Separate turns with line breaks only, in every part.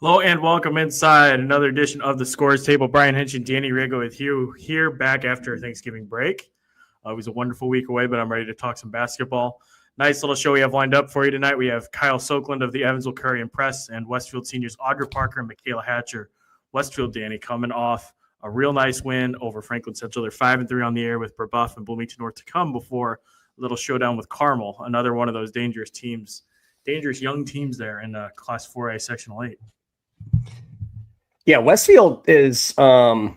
Hello and welcome inside another edition of the Scores Table. Brian Haenchen, Danny Riego with you here back after Thanksgiving break. It was a wonderful week away, but I'm ready to talk some basketball. Nice little show we have lined up for you tonight. We have Kyle Sokeland of the Evansville Courier and Press and Westfield seniors Audra Parker and MaKayla Hatcher. Westfield, Danny, coming off a real nice win over Franklin Central. They're 5-3 on the air with Brebeuf and Bloomington North to come before a little showdown with Carmel, another one of those dangerous teams, dangerous young teams there in Class 4A Sectional 8.
Yeah, Westfield is so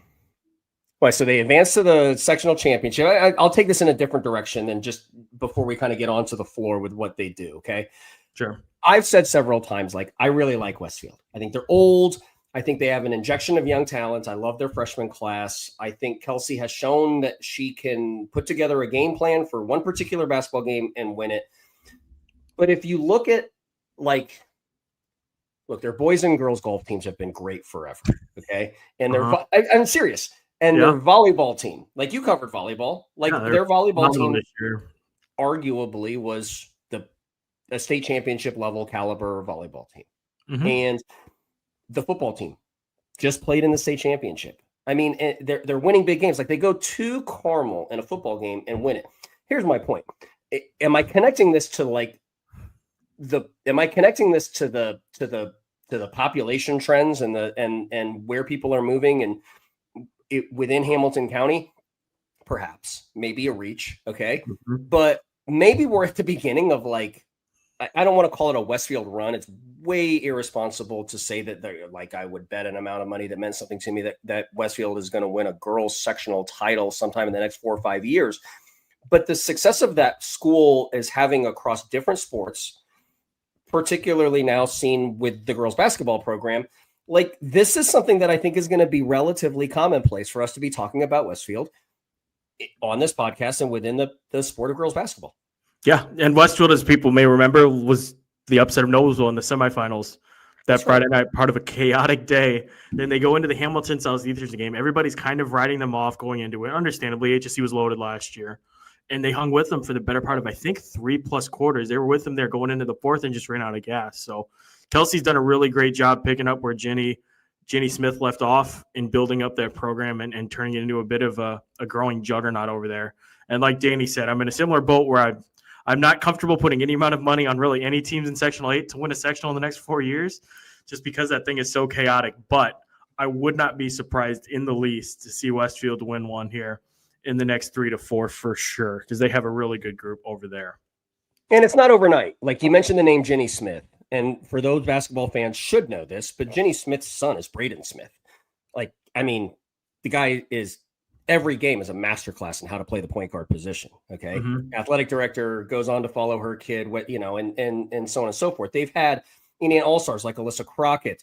they advanced to the sectional championship. I'll take this in a different direction than just before we kind of get onto the floor with what they do, okay?
Sure.
I've said several times, I really like Westfield. I think they're old. I think they have an injection of young talent. I love their freshman class. I think Kelsey has shown that she can put together a game plan for one particular basketball game and win it. But if you look at, their boys and girls golf teams have been great forever, okay? And I'm serious. And their volleyball team, you covered volleyball, their volleyball team this year arguably was a state championship level caliber volleyball team. Mm-hmm. And the football team just played in the state championship. I mean, they're winning big games. They go to Carmel in a football game and win it. Here's my point. Am I connecting this to the population trends and where people are moving and within Hamilton County? Perhaps, maybe a reach. Okay. Mm-hmm. But maybe we're at the beginning of I don't want to call it a Westfield run. It's way irresponsible to say that they're I would bet an amount of money that meant something to me that Westfield is going to win a girls sectional title sometime in the next 4 or 5 years. But the success of that school is having across different sports, particularly now seen with the girls basketball program, this is something that I think is going to be relatively commonplace for us to be talking about Westfield on this podcast and within the sport of girls basketball.
Yeah, and Westfield, as people may remember, was the upset of Noblesville in the semifinals that Friday night, part of a chaotic day. Then they go into the Hamilton Southeastern game. Everybody's kind of writing them off going into it. Understandably, HSC was loaded last year. And they hung with them for the better part of, I think, 3+ quarters. They were with them there going into the fourth and just ran out of gas. So Kelsey's done a really great job picking up where Jenny Smith left off in building up that program and turning it into a bit of a growing juggernaut over there. And like Danny said, I'm in a similar boat where I'm not comfortable putting any amount of money on really any teams in Sectional 8 to win a sectional in the next 4 years just because that thing is so chaotic. But I would not be surprised in the least to see Westfield win one here in the next 3 to 4 for sure, because they have a really good group over there.
And it's not overnight. You mentioned the name Jenny Smith. And for those basketball fans should know this, but Jenny Smith's son is Braden Smith. The guy is every game is a masterclass in how to play the point guard position. Okay. Mm-hmm. Athletic director goes on to follow her kid, and so on and so forth. They've had Indiana All-Stars like Alyssa Crockett.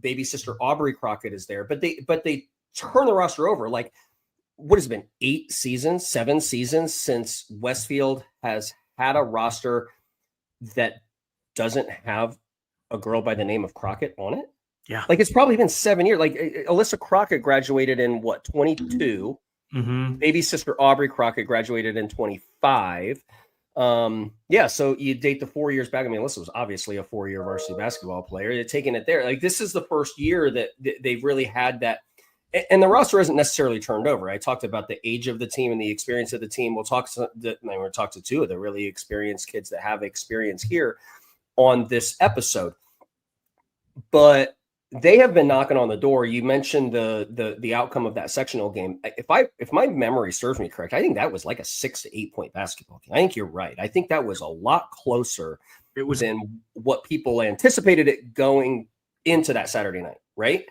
Baby sister Aubrey Crockett is there, but they turn the roster over. What has been 7 seasons since Westfield has had a roster that doesn't have a girl by the name of Crockett on it?
Yeah.
It's probably been 7 years. Alyssa Crockett graduated in 22? Mm-hmm. Baby sister Aubrey Crockett graduated in 25. So you date the 4 years back. I mean, Alyssa was obviously a 4-year varsity basketball player. They're taking it there. This is the first year that they've really had that. And the roster isn't necessarily turned over. I talked about the age of the team and the experience of the team. We'll talk to two of the really experienced kids that have experience here on this episode. But they have been knocking on the door. You mentioned the outcome of that sectional game. If my memory serves me correct, I think that was a 6 to 8 point basketball game. I think you're right. I think that was a lot closer than what people anticipated it going into that Saturday night, right?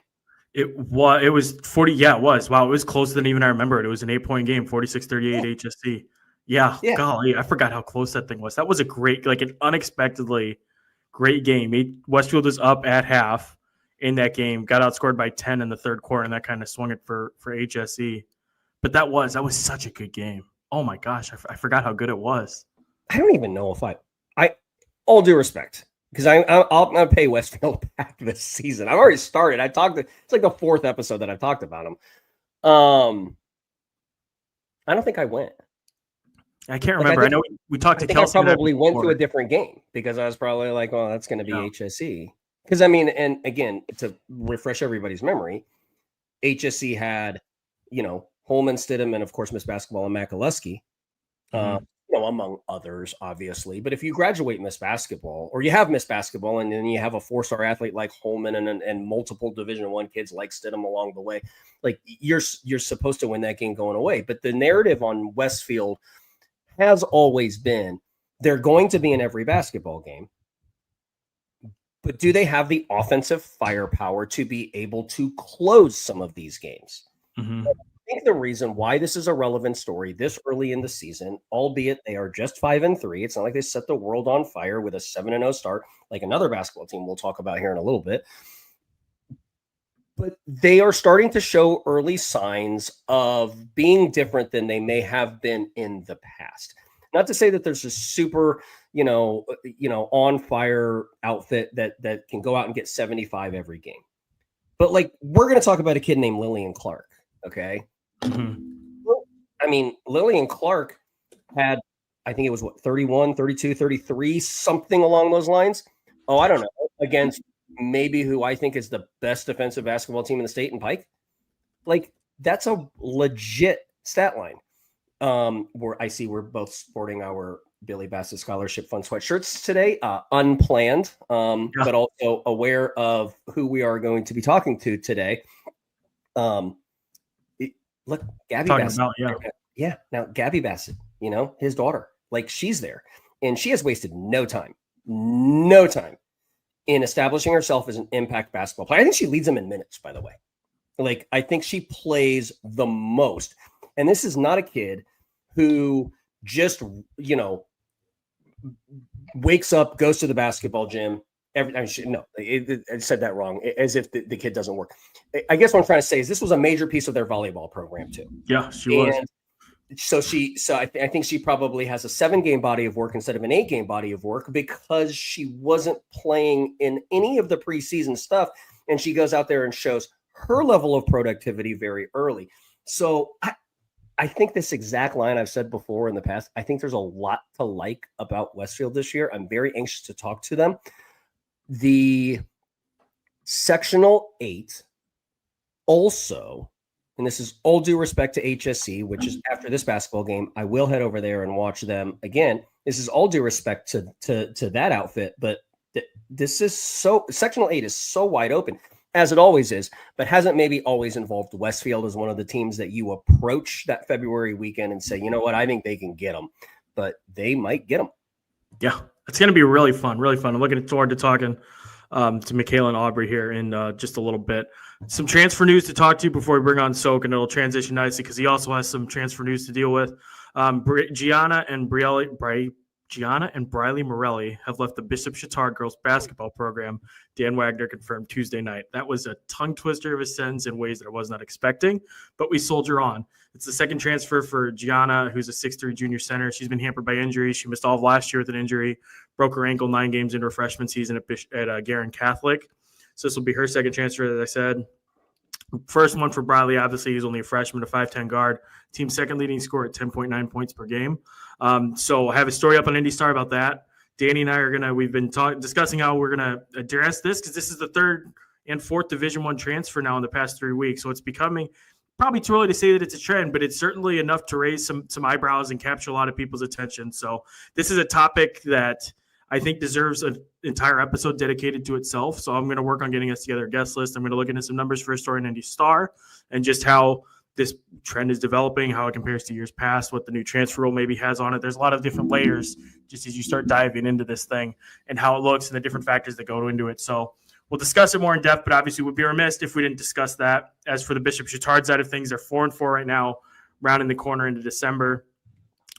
It was 40. Yeah, it was. Wow, it was closer than even I remembered. It was an 8-point game, 46-38 HSC. Yeah, golly, I forgot how close that thing was. That was a great, an unexpectedly great game. Westfield was up at half in that game, got outscored by 10 in the third quarter, and that kind of swung it for HSE. But that was such a good game. Oh my gosh, I forgot how good it was.
I don't even know if I all due respect, because I'm going to pay Westfield back this season. I've already started. It's the 4th episode that I've talked about them. I don't think I went.
I can't remember. I know we talked to Kelsey.
I probably went to a different game because I was probably well, that's going to be HSE. Because I mean, and again, to refresh everybody's memory, HSC had, Holman, Stidham, and of course Miss Basketball and MaKayla, among others, obviously. But if you graduate Miss Basketball, or you have Miss Basketball, and then you have a 4-star athlete like Holman and multiple Division I kids like Stidham along the way, like you're supposed to win that game going away. But the narrative on Westfield has always been they're going to be in every basketball game. But do they have the offensive firepower to be able to close some of these games? I think the reason why this is a relevant story this early in the season, albeit they are just 5-3, it's not like they set the world on fire with a 7-0 start like another basketball team we'll talk about here in a little bit. But they are starting to show early signs of being different than they may have been in the past. Not to say that there's a super, on fire outfit that can go out and get 75 every game. But like, we're going to talk about a kid named Lillian Clark. Okay. Well, I mean, Lillian Clark had, I think it was 31, 32, 33, something along those lines. Oh, I don't know. Against maybe who I think is the best defensive basketball team in the state in Pike. Like, that's a legit stat line. We're both sporting our Billy Bassett Scholarship Fund sweatshirts today, unplanned, but also aware of who we are going to be talking to today. Look, Gabby Bassett. Now Gabby Bassett, his daughter, like she's there, and she has wasted no time in establishing herself as an impact basketball player. I think she leads them in minutes, by the way. Like, I think she plays the most. And this is not a kid who just, wakes up, goes to the basketball gym. I said that wrong, as if the kid doesn't work. I guess what I'm trying to say is this was a major piece of their volleyball program too.
Yeah, she was.
So I think she probably has a 7-game body of work instead of an 8-game body of work because she wasn't playing in any of the preseason stuff. And she goes out there and shows her level of productivity very early. So I think this exact line I've said before in the past, I think there's a lot to like about Westfield this year. I'm very anxious to talk to them. The sectional 8 also, and this is all due respect to HSC, which is after this basketball game, I will head over there and watch them again. This is all due respect to that outfit, but this is sectional 8 is so wide open, as it always is, but hasn't maybe always involved Westfield as one of the teams that you approach that February weekend and say, you know what, I think they can get them, but they might get them.
Yeah, it's going to be really fun, really fun. I'm looking forward to talking to MaKayla and Audra here in just a little bit. Some transfer news to talk to before we bring on Soke, and it'll transition nicely because he also has some transfer news to deal with. Gianna and Briley Morelli have left the Bishop Chatard girls basketball program, Dan Wagner confirmed Tuesday night. That was a tongue twister of a sentence in ways that I was not expecting, but we soldier on. It's the second transfer for Gianna, who's a 6'3" junior center. She's been hampered by injury. She missed all of last year with an injury, broke her ankle 9 games into her freshman season at Garin Catholic. So this will be her second transfer, as I said. First one for Briley, obviously, he's only a freshman, a 5'10" guard. Team second leading scorer at 10.9 points per game. So I have a story up on IndyStar about that. Danny and I we've been discussing how we're going to address this because this is the 3rd and 4th Division I transfer now in the past 3 weeks. So it's becoming probably too early to say that it's a trend, but it's certainly enough to raise some eyebrows and capture a lot of people's attention. So this is a topic that I think deserves an entire episode dedicated to itself. So I'm going to work on getting us together a guest list. I'm going to look into some numbers for a story in IndyStar and just how this trend is developing, how it compares to years past, what the new transfer rule maybe has on it. There's a lot of different layers just as you start diving into this thing and how it looks and the different factors that go into it. So we'll discuss it more in depth, but obviously we'd be remiss if we didn't discuss that. As for the Bishop Chatard side of things, they're 4-4 right now, rounding the corner into December.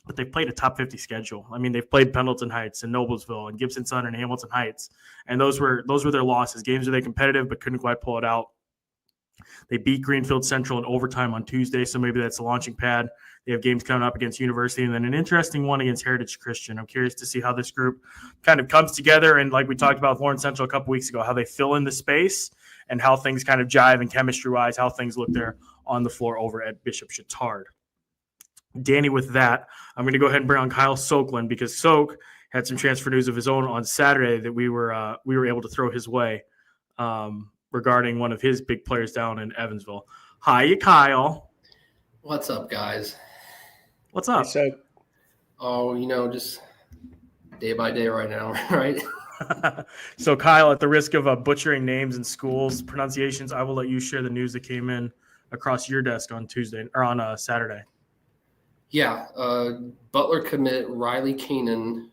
But they've played a top 50 schedule. I mean, they've played Pendleton Heights and Noblesville and Gibson Center and Hamilton Heights. And those were their losses. Games where they competitive but couldn't quite pull it out. They beat Greenfield Central in overtime on Tuesday, so maybe that's a launching pad. They have games coming up against University and then an interesting one against Heritage Christian. I'm curious to see how this group kind of comes together and like we talked about with Lawrence Central a couple weeks ago, how they fill in the space and how things kind of jive and chemistry-wise, how things look there on the floor over at Bishop Chatard. Danny, with that, I'm going to go ahead and bring on Kyle Sokeland because Soke had some transfer news of his own on Saturday that we were able to throw his way. regarding one of his big players down in Evansville. Hi, Kyle.
What's up, guys?
What's up?
So,
just day by day right now, right?
So, Kyle, at the risk of butchering names and schools pronunciations, I will let you share the news that came in across your desk on Tuesday or on Saturday.
Yeah, Butler commit Riley Keenan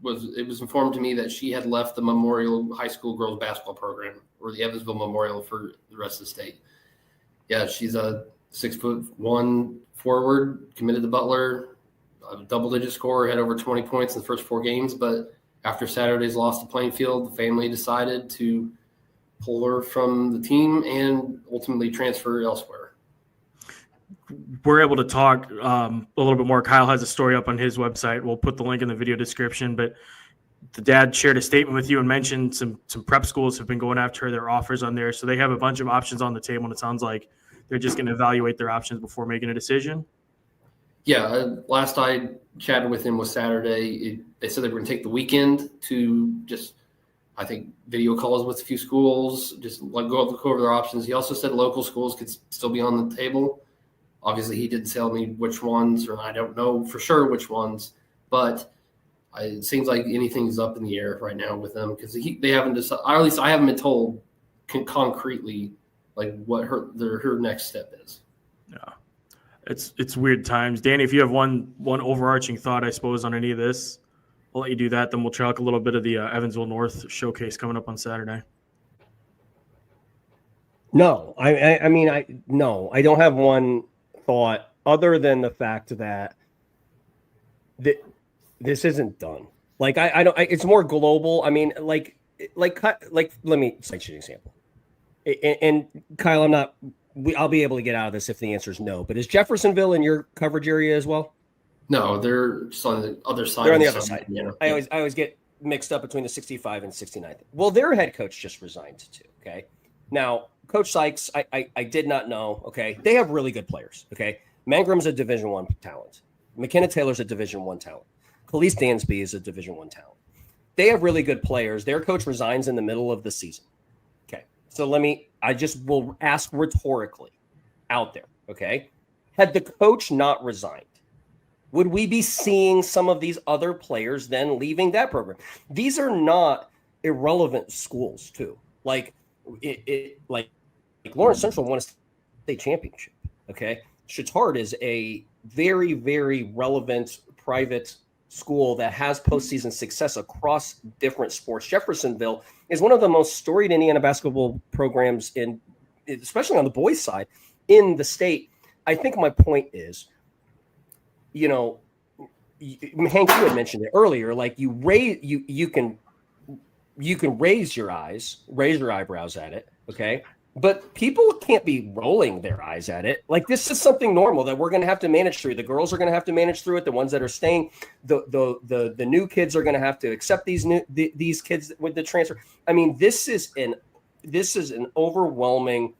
was informed to me that she had left the Memorial High School girls basketball program, or the Evansville Memorial, for the rest of the state. Yeah, she's a 6'1" forward, committed to Butler, a double-digit scorer, had over 20 points in the first 4 games. But after Saturday's loss to Plainfield, the family decided to pull her from the team and ultimately transfer elsewhere.
We're able to talk a little bit more. Kyle has a story up on his website. We'll put the link in the video description. But the dad shared a statement with you and mentioned some prep schools have been going after their offers on there. So they have a bunch of options on the table, and it sounds like they're just going to evaluate their options before making a decision.
Yeah, last I chatted with him was Saturday. They said they were going to take the weekend to just, I think, video calls with a few schools, just go over their options. He also said local schools could still be on the table. Obviously, he didn't tell me which ones, or I don't know for sure which ones, but it seems like anything's up in the air right now with them because they haven't decided, or at least I haven't been told concretely like what her next step is.
Yeah, it's weird times. Danny, if you have one overarching thought, I suppose, on any of this, I'll let you do that. Then we'll talk a little bit of the Evansville North showcase coming up on Saturday.
No, I mean, I don't have one thought other than the fact that this isn't done. Like it's more global. I mean, like let me cite you an example. And Kyle, I'll be able to get out of this if the answer is no. But is Jeffersonville in your coverage area as well?
No, they're just on the other side.
They're on the other side. Yeah. I always get mixed up between the 65 and 69th. Well, their head coach just resigned too. Okay. Now, Coach Sykes, I did not know. Okay, they have really good players. Okay, Mangram's a Division I talent. McKenna Taylor's a Division I talent. Khalees Dansby is a Division I talent. They have really good players. Their coach resigns in the middle of the season. Okay, so I just will ask rhetorically out there. Okay, had the coach not resigned, would we be seeing some of these other players then leaving that program? These are not irrelevant schools, too. Like Lawrence Central won a state championship. Okay, Chittard is a very, very relevant private school that has postseason success across different sports. Jeffersonville is one of the most storied Indiana basketball programs especially on the boys' side, in the state. I think my point is, Hank, you had mentioned it earlier. Like you can raise your eyebrows at it, okay? But people can't be rolling their eyes at it. Like this is something normal that we're going to have to manage through. The girls are going to have to manage through it. The ones that are staying, the new kids are going to have to accept these kids with the transfer. I mean, this is an overwhelming,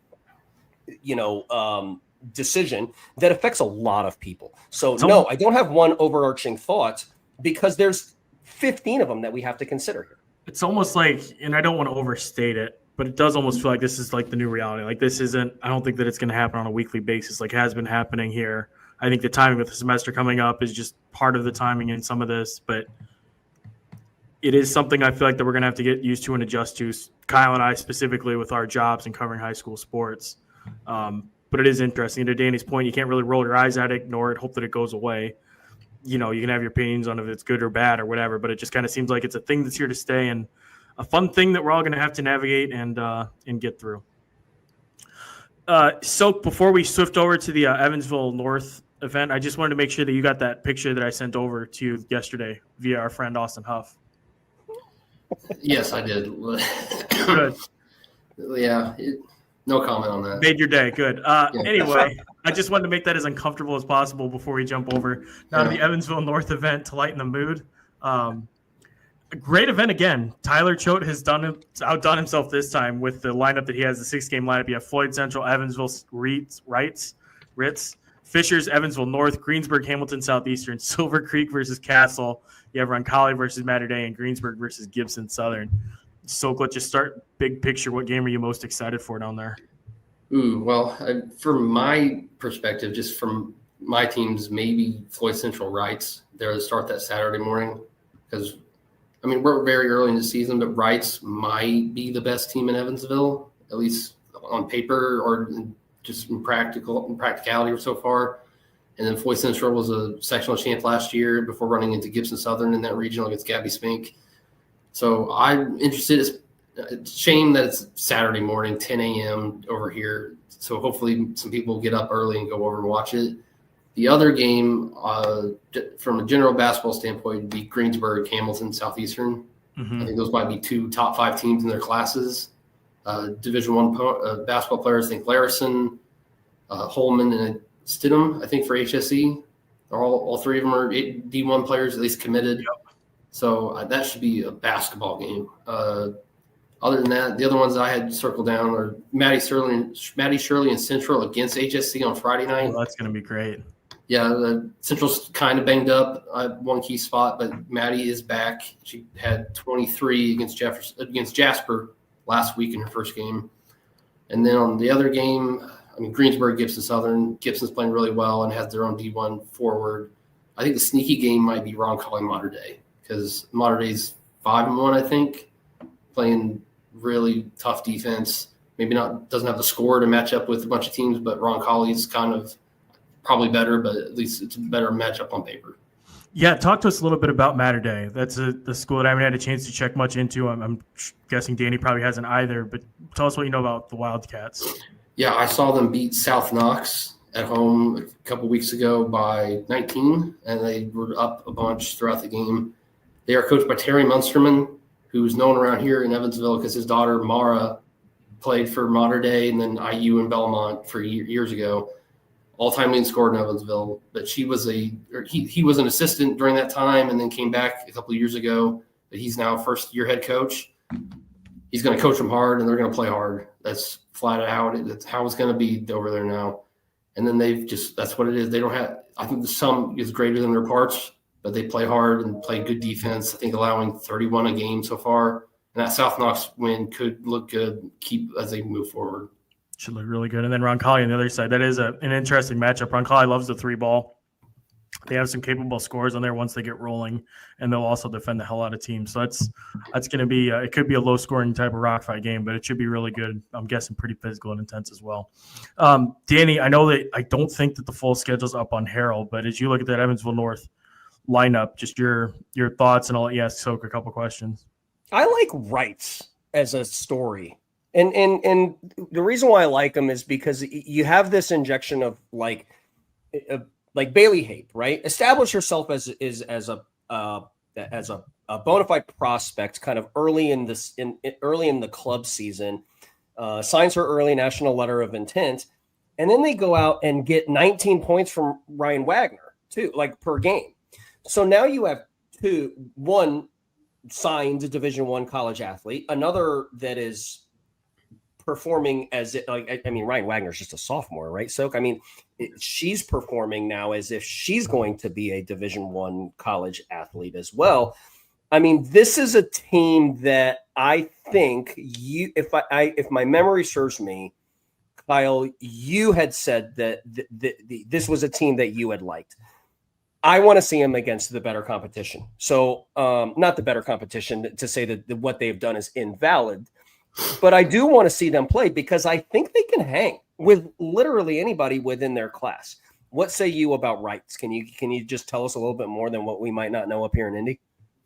decision that affects a lot of people. So no, I don't have one overarching thought because there's 15 of them that we have to consider here.
It's almost like, and I don't want to overstate it, but it does almost feel like this is like the new reality. Like this isn't, I don't think that it's going to happen on a weekly basis like has been happening here. I think the timing with the semester coming up is just part of the timing in some of this, but it is something I feel like that we're going to have to get used to and adjust to. Kyle and I specifically with our jobs and covering high school sports. But it is interesting. To Danny's point, you can't really roll your eyes at it, ignore it, hope that it goes away. You can have your opinions on if it's good or bad or whatever, but it just kind of seems like it's a thing that's here to stay and a fun thing that we're all going to have to navigate and get through. So before we swift over to the Evansville North event, I just wanted to make sure that you got that picture that I sent over to you yesterday via our friend Austin Huff.
Yes, I did.
Good.
Yeah. No comment on that.
Made your day. Good. Anyway, I just wanted to make that as uncomfortable as possible before we jump over now to the Evansville North event to lighten the mood. A great event again. Tyler Choate has outdone himself this time with the lineup that he has, the 6-game lineup. You have Floyd Central, Evansville, Ritz, Fishers, Evansville North, Greensburg, Hamilton Southeastern, Silver Creek versus Castle. You have Roncalli versus Mater Dei, and Greensburg versus Gibson Southern. So let's just start big picture. What game are you most excited for down there?
Well, from my perspective, just from my teams, maybe Floyd Central Wrights. They're to start that Saturday morning because, I mean, we're very early in the season, but Wrights might be the best team in Evansville, at least on paper or just in practicality so far. And then Floyd Central was a sectional champ last year before running into Gibson Southern in that regional against Gabby Spink. So I'm interested. It's a shame that it's Saturday morning, 10 a.m. over here. So hopefully some people get up early and go over and watch it. The other game, from a general basketball standpoint, would be Greensburg, Hamilton, Southeastern. Mm-hmm. I think those might be 2 top 5 teams in their classes. Division I basketball players, I think Larison, Holman, and Stidham, I think for HSE. All 3 of them are D1 players, at least committed. Yep. So that should be a basketball game. Other than that, the other ones I had circled down are Maddie Shirley and Central against HSC on Friday night.
Oh, that's going to be great.
Yeah, Central's kind of banged up at one key spot, but Maddie is back. She had 23 against Jasper last week in her first game. And then on the other game, I mean, Greensburg, Gibson Southern. Gibson's playing really well and has their own D1 forward. I think the sneaky game might be Roncalli Mater Dei because Mater Dei's 5-1, I think, playing really tough defense. Maybe doesn't have the score to match up with a bunch of teams, but Roncalli's kind of probably better, but at least it's a better matchup on paper.
Yeah, talk to us a little bit about Mater Dei. That's the school that I haven't had a chance to check much into. I'm guessing Danny probably hasn't either, but tell us what you know about the Wildcats.
Yeah, I saw them beat South Knox at home a couple weeks ago by 19, and they were up a bunch throughout the game. They are coached by Terry Munsterman, who's known around here in Evansville because his daughter Mara played for Mater Dei and then IU in Belmont for years ago. All-time leading scorer in Evansville, but he was an assistant during that time and then came back a couple of years ago. But he's now first-year head coach. He's going to coach them hard, and they're going to play hard. That's flat out. That's how it's going to be over there now. And then that's what it is. They don't have. I think the sum is greater than their parts, but they play hard and play good defense. I think allowing 31 a game so far, and that South Knox win could look good. Keep as they move forward.
Should look really good. And then Roncalli on the other side. That is an interesting matchup. Roncalli loves the 3-ball. They have some capable scorers on there once they get rolling, and they'll also defend the hell out of teams. So that's going to be it could be a low-scoring type of rock fight game, but it should be really good. I'm guessing pretty physical and intense as well. Danny, I know that I don't think that the full schedule's up on Herald, but as you look at that Evansville North lineup, just your thoughts, and I'll let you ask Soke a couple questions.
I like Wrights as a story. And the reason why I like them is because you have this injection of like Bailey Hape, right? Establish yourself as a bona fide prospect, kind of early in the club season. Signs her early national letter of intent, and then they go out and get 19 points from Ryan Wagner too, like per game. So now you have one signed Division I college athlete, another that is performing as it, like, I mean, Ryan Wagner's just a sophomore, right? So, I mean, she's performing now as if she's going to be a Division I college athlete as well. I mean, this is a team that I think if my memory serves me, Kyle, you had said that this was a team that you had liked. I want to see them against the better competition. So, not the better competition to say that what they've done is invalid, but I do want to see them play because I think they can hang with literally anybody within their class. What say you about Wrights? Can you just tell us a little bit more than what we might not know up here in Indy?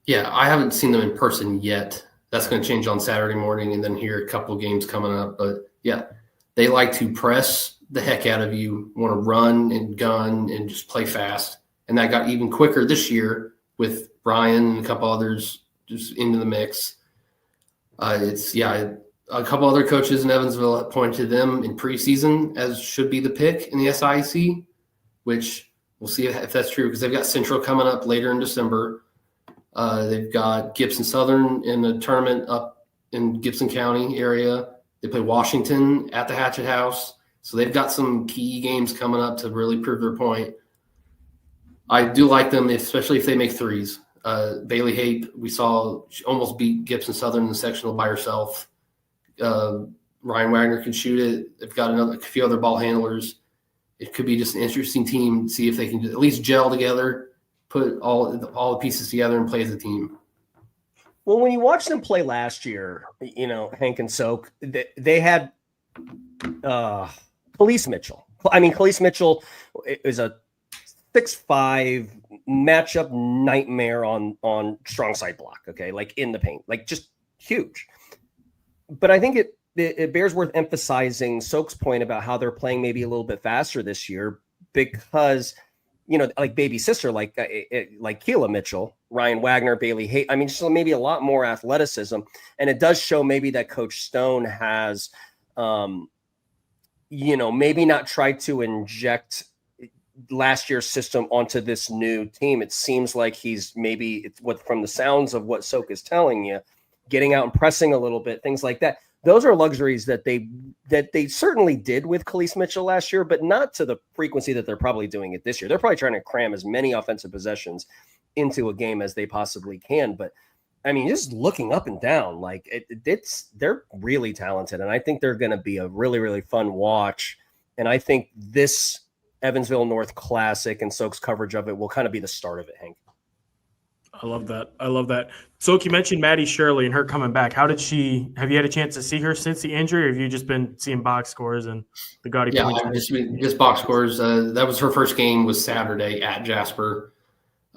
Yeah, I haven't seen them in person yet. That's going to change on Saturday morning, and then here a couple of games coming up. But yeah, they like to press the heck out of you, want to run and gun and just play fast. And that got even quicker this year with Brian and a couple others just into the mix. A couple other coaches in Evansville have pointed to them in preseason as should be the pick in the SIAC, which we'll see if that's true because they've got Central coming up later in December. They've got Gibson Southern in a tournament up in Gibson County area. They play Washington at the Hatchet House. So they've got some key games coming up to really prove their point. I do like them, especially if they make threes. Bailey Hape, we saw she almost beat Gibson Southern in the sectional by herself. Ryan Wagner can shoot it. They've got a few other ball handlers. It could be just an interesting team. See if they can at least gel together, put all the pieces together, and play as a team.
Well, when you watch them play last year, Hank and Soak, they had Khalees Mitchell. I mean, Khalees Mitchell is a 6'5" matchup nightmare on strong side block. Okay, like in the paint, like just huge. But I think it bears worth emphasizing Soak's point about how they're playing maybe a little bit faster this year because, like baby sister, like Keila Mitchell, Ryan Wagner, Bailey Hape. I mean, just maybe a lot more athleticism. And it does show maybe that Coach Stone has, maybe not tried to inject last year's system onto this new team. It seems like he's from the sounds of what Soak is telling you, getting out and pressing a little bit, things like that. Those are luxuries that they certainly did with Khalees Mitchell last year, but not to the frequency that they're probably doing it this year. They're probably trying to cram as many offensive possessions into a game as they possibly can. But I mean, just looking up and down, like they're really talented, and I think they're going to be a really, really fun watch. And I think this Evansville North Classic and Soak's coverage of it will kind of be the start of it, Hank.
I love that. So you mentioned Maddie Shirley and her coming back. Have you had a chance to see her since the injury, or have you just been seeing box scores and the gaudy points?
Yeah, just box scores. That was her first game was Saturday at Jasper.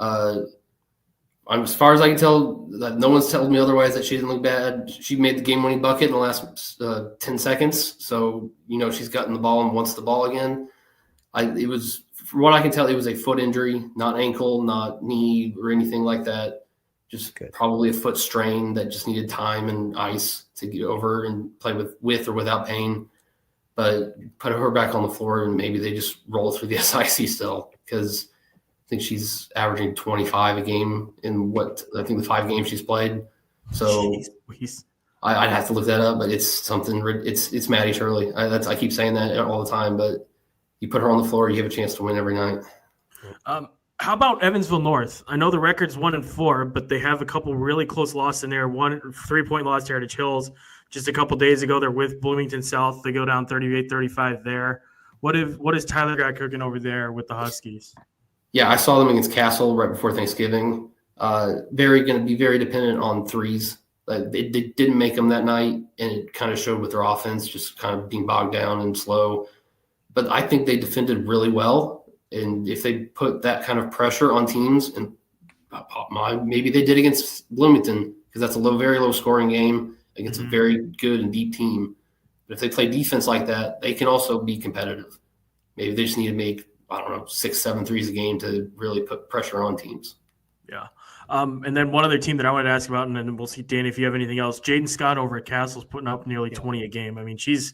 As far as I can tell, no one's told me otherwise that she didn't look bad. She made the game-winning bucket in the last 10 seconds. So, she's gotten the ball and wants the ball again. It was, from what I can tell, it was a foot injury, not ankle, not knee or anything like that. Just probably a foot strain that just needed time and ice to get over and play with or without pain. But put her back on the floor and maybe they just roll through the SIC still, because I think she's averaging 25 a game in the 5 games she's played. So I'd have to look that up, but it's something. It's Maddie Shirley. I keep saying that all the time, but you put her on the floor, you have a chance to win every night.
How about Evansville North? I know the record's 1-4, but they have a couple really close losses in there. 1 3-point loss to Heritage Hills just a couple days ago. They're with Bloomington South. They go down 38-35 there. What is Tyler got cooking over there with the Huskies?
Yeah, I saw them against Castle right before Thanksgiving. Going to be very dependent on threes. They didn't make them that night, and it kind of showed with their offense just kind of being bogged down and slow. But I think they defended really well. And if they put that kind of pressure on teams, and maybe they did against Bloomington, because that's a very low scoring game against a very good and deep team. But if they play defense like that, they can also be competitive. Maybe they just need to make, 6-7 threes a game to really put pressure on teams.
Yeah. And then one other team that I wanted to ask about, and then we'll see, Danny, if you have anything else. Jaden Scott over at Castle's putting up nearly 20 a game. I mean, she's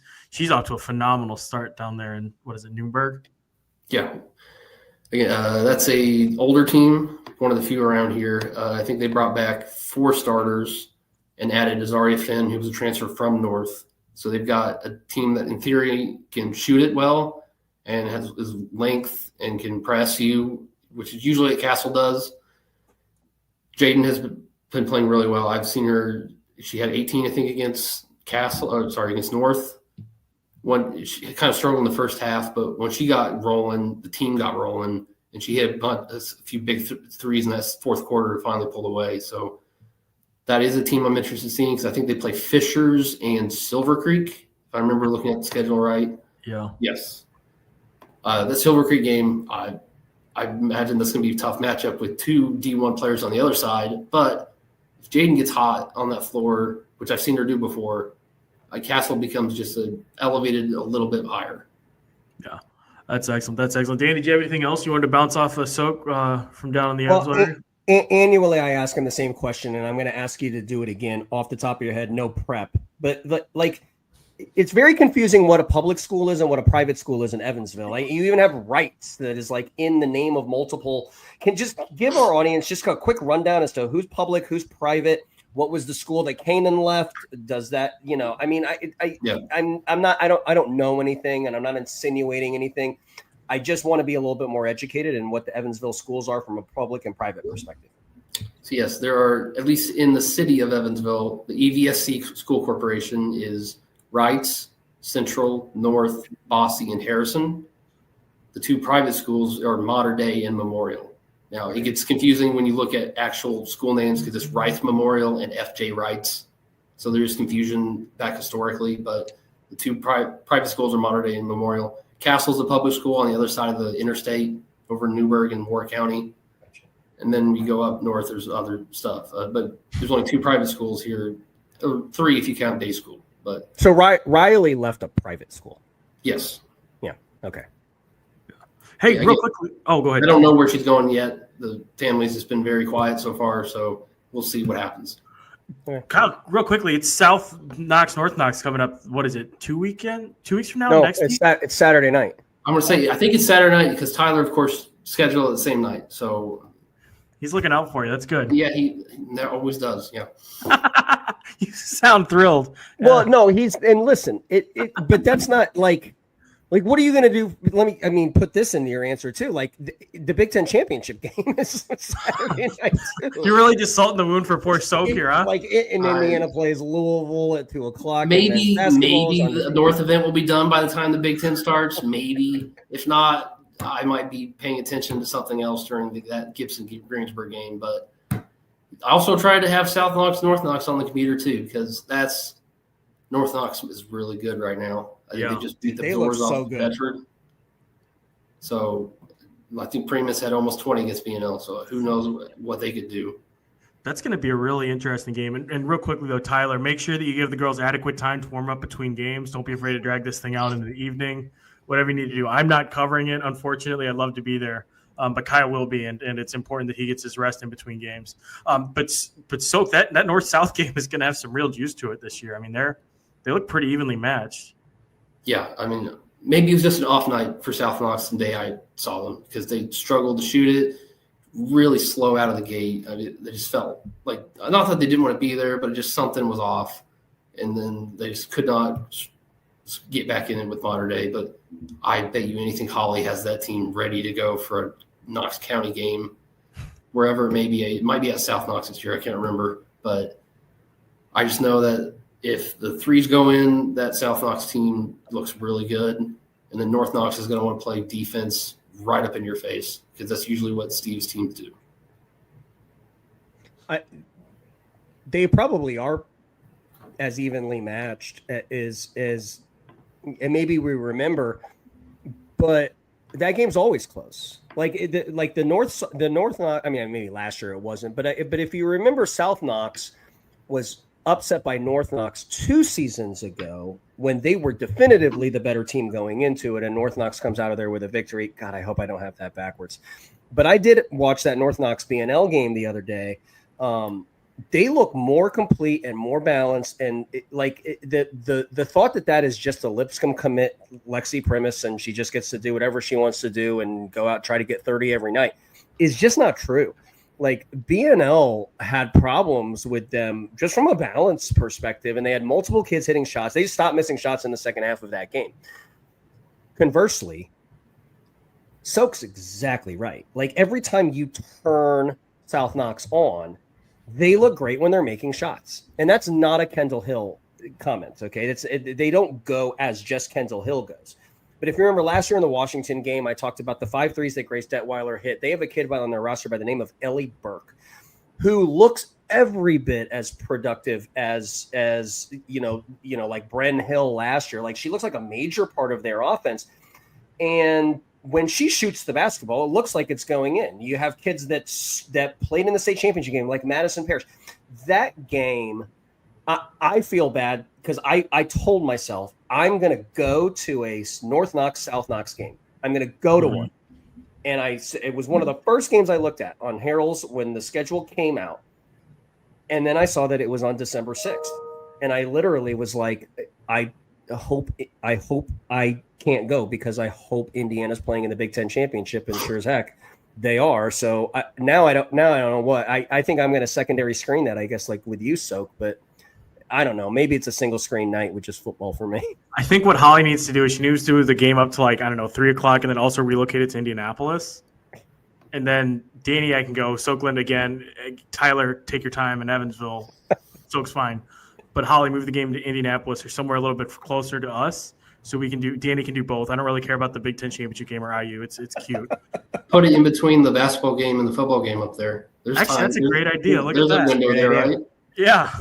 off to a phenomenal start down there in, Newburgh?
Yeah. Again, that's a older team, one of the few around here. I think they brought back 4 starters and added Azaria Finn, who was a transfer from North. So they've got a team that, in theory, can shoot it well and has length and can press you, which is usually what Castle does. Jaden has been playing really well. I've seen her. She had 18, I think, against against North. She kind of struggled in the first half, but when she got rolling, the team got rolling, and she had a few big threes in that fourth quarter to finally pull away. So that is a team I'm interested in seeing, because I think they play Fishers and Silver Creek, if I remember looking at the schedule right.
Yeah.
Yes. The Silver Creek game, I imagine that's going to be a tough matchup with 2 D1 players on the other side. But if Jaden gets hot on that floor, which I've seen her do before, Castle becomes just elevated a little bit higher.
Yeah, that's excellent. Danny, did you have anything else you wanted to bounce off of Soak from down in the Evansville area?
Annually, I ask him the same question, and I'm going to ask you to do it again off the top of your head, no prep. But it's very confusing what a public school is and what a private school is in Evansville. You even have rights that is in the name of multiple. Can just give our audience just a quick rundown as to who's public, who's private. What was the school that Kanan left? Does that, I mean, I don't know anything, and I'm not insinuating anything. I just want to be a little bit more educated in what the Evansville schools are from a public and private perspective.
So yes, there are, at least in the city of Evansville, the EVSC school corporation is Wrights, Central, North, Bosse, and Harrison. The 2 private schools are Mater Dei and Memorial. Now, it gets confusing when you look at actual school names because it's Wright Memorial and FJ Wrights. So there's confusion back historically, but the 2 private schools are Mater Dei and Memorial. Castle's a public school on the other side of the interstate over in Newburgh and Moore County. And then you go up north, there's other stuff. But there's only 2 private schools here, or 3 if you count day school. But
so Riley left a private school.
yes.
Yeah. Okay.
Hey,
Yeah,
real quickly. Oh, go ahead.
I don't know where she's going yet. The family's just been very quiet so far, so we'll see what happens.
Kyle, real quickly, it's South Knox, North Knox coming up. What is it? 2 weeks from now?
No,
next week?
it's Saturday night.
I'm going to say, I think it's Saturday night because Tyler, of course, scheduled it the same night. So
he's looking out for you. That's good.
yeah, he always does. Yeah.
You sound thrilled.
Well, no, and listen, but that's not like what are you going to do? Put this into your answer too. Like the Big Ten championship game is Saturday night too.
You're really just salting the wound for poor Soak here, huh?
Like Indiana plays Louisville at 2:00.
Maybe the North event will be done by the time the Big Ten starts. Maybe. If not, I might be paying attention to something else during that Gibson-Greensburg game. But I also tried to have South Knox, North Knox on the computer too, because North Knox is really good right now. I think they just beat the doors off Bedford. So I think Primus had almost 20 against B&L, so who knows what they could do.
That's going to be a really interesting game. And real quickly, though, Tyler, make sure that you give the girls adequate time to warm up between games. Don't be afraid to drag this thing out into the evening, whatever you need to do. I'm not covering it, unfortunately. I'd love to be there, but Kyle will be, and it's important that he gets his rest in between games. But Soak, that North-South game is going to have some real juice to it this year. I mean, they look pretty evenly matched.
Yeah, I mean, maybe it was just an off night for South Knox the day I saw them because they struggled to shoot it really slow out of the gate. I mean, they just felt like, not that they didn't want to be there, but just something was off. And then they just could not get back in it with Mater Dei. But I bet you anything Holly has that team ready to go for a Knox County game, wherever it may be. It might be at South Knox this year. I can't remember. But I just know that if the threes go in, that South Knox team looks really good. And then North Knox is going to want to play defense right up in your face because that's usually what Steve's teams do.
They probably are as evenly matched as and maybe we remember, but that game's always close. Like the North. I mean, maybe last year it wasn't, but if you remember, South Knox was upset by North Knox 2 seasons ago when they were definitively the better team going into it, and North Knox comes out of there with a victory. God, I hope I don't have that backwards. But I did watch that North Knox B&L game the other day. They look more complete and more balanced, and the thought that is just a Lipscomb commit, Lexi Primus, and she just gets to do whatever she wants to do and go out try to get 30 every night is just not true. Like B&L had problems with them just from a balance perspective, and they had multiple kids hitting shots. They just stopped missing shots in the second half of that game. Conversely, Soak's exactly right. Like every time you turn South Knox on, they look great when they're making shots. And that's not a Kendall Hill comment, okay? They don't go as just Kendall Hill goes. But if you remember last year in the Washington game, I talked about the 5 threes that Grace Detweiler hit. They have a kid on their roster by the name of Ellie Burke, who looks every bit as productive as like Bren Hill last year. Like she looks like a major part of their offense. And when she shoots the basketball, it looks like it's going in. You have kids that played in the state championship game, like Madison Parrish. That game, I feel bad because I told myself I'm going to go to a North Knox, South Knox game. I'm going to go to one. And it was one of the first games I looked at on Harold's when the schedule came out. And then I saw that it was on December 6th. And I literally was like, I hope I can't go because I hope Indiana's playing in the Big Ten championship, and sure as heck they are. So now I don't know what I think I'm going to secondary screen that, I guess, like with you, Soak, but I don't know. Maybe it's a single screen night with just football for me.
I think what Holly needs to do is she needs to do the game up to 3:00 and then also relocate it to Indianapolis. And then Danny, I can go. Sokeland again. Tyler, take your time in Evansville. Soke's fine. But Holly, move the game to Indianapolis or somewhere a little bit closer to us, so we can do. Danny can do both. I don't really care about the Big Ten championship game or IU. It's cute.
Put it in between the basketball game and the football game up there.
Actually, that's a great idea. Look
There's
at that.
There's a window there, right?
Yeah,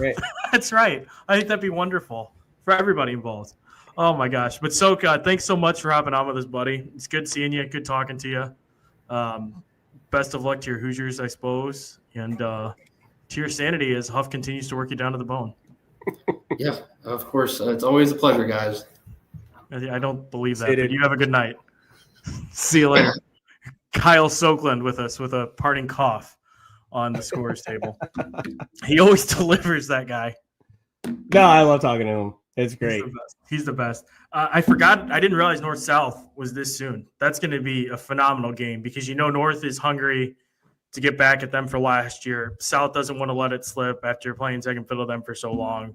that's right. I think that'd be wonderful for everybody involved. Oh my gosh! But Soke, thanks so much for hopping on with us, buddy. It's good seeing you. Good talking to you. Best of luck to your Hoosiers, I suppose, and to your sanity as Huff continues to work you down to the bone.
Yeah, of course. It's always a pleasure, guys.
I don't believe that, but you have a good night. See you later. Kyle Sokeland with us with a parting cough on the scores table. He always delivers, that guy.
No, I love talking to him. It's great.
He's the best. I forgot. I didn't realize North-South was this soon. That's going to be a phenomenal game because North is hungry to get back at them for last year. South doesn't want to let it slip after playing second fiddle to them for so long.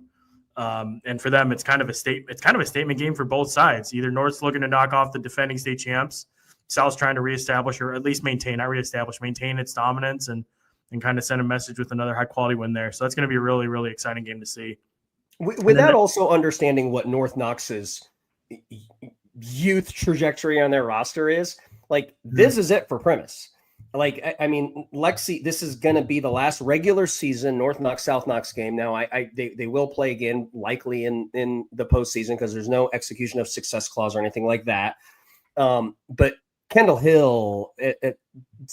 And for them, it's kind of a statement game for both sides. Either North's looking to knock off the defending state champs, South's trying to reestablish or at least maintain its dominance and kind of send a message with another high quality win there. So that's going to be a really, really exciting game to see.
Without also understanding what North Knox's youth trajectory on their roster is, like this is it for Primus. Like, I mean, Lexi, this is going to be the last regular season North Knox, South Knox game. Now, they will play again, likely in the postseason because there's no execution of success clause or anything like that. But Kendall Hill,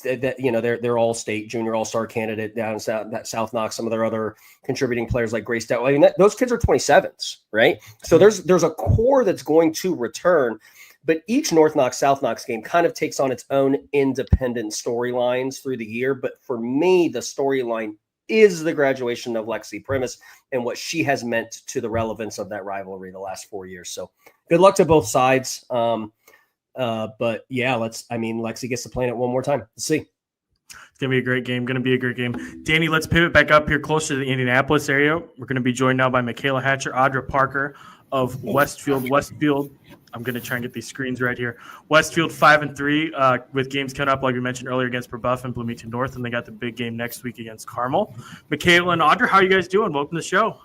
they're all state junior all-star candidate down in South Knox. Some of their other contributing players like Grace Dow. I mean, those kids are 27s, right? So there's a core that's going to return. But each North Knox, South Knox game kind of takes on its own independent storylines through the year. But for me, the storyline is the graduation of Lexi Primus and what she has meant to the relevance of that rivalry the last 4 years. So good luck to both sides. But yeah, Lexi gets to play in it one more time. Let's see.
It's going to be a great game. Danny, let's pivot back up here closer to the Indianapolis area. We're going to be joined now by MaKayla Hatcher, Audra Parker of Westfield. I'm going to try and get these screens right here. Westfield 5-3 with games coming up, like we mentioned earlier, against Brebeuf and Bloomington North, and they got the big game next week against Carmel. MaKayla and Audra, how are you guys doing? Welcome to the show.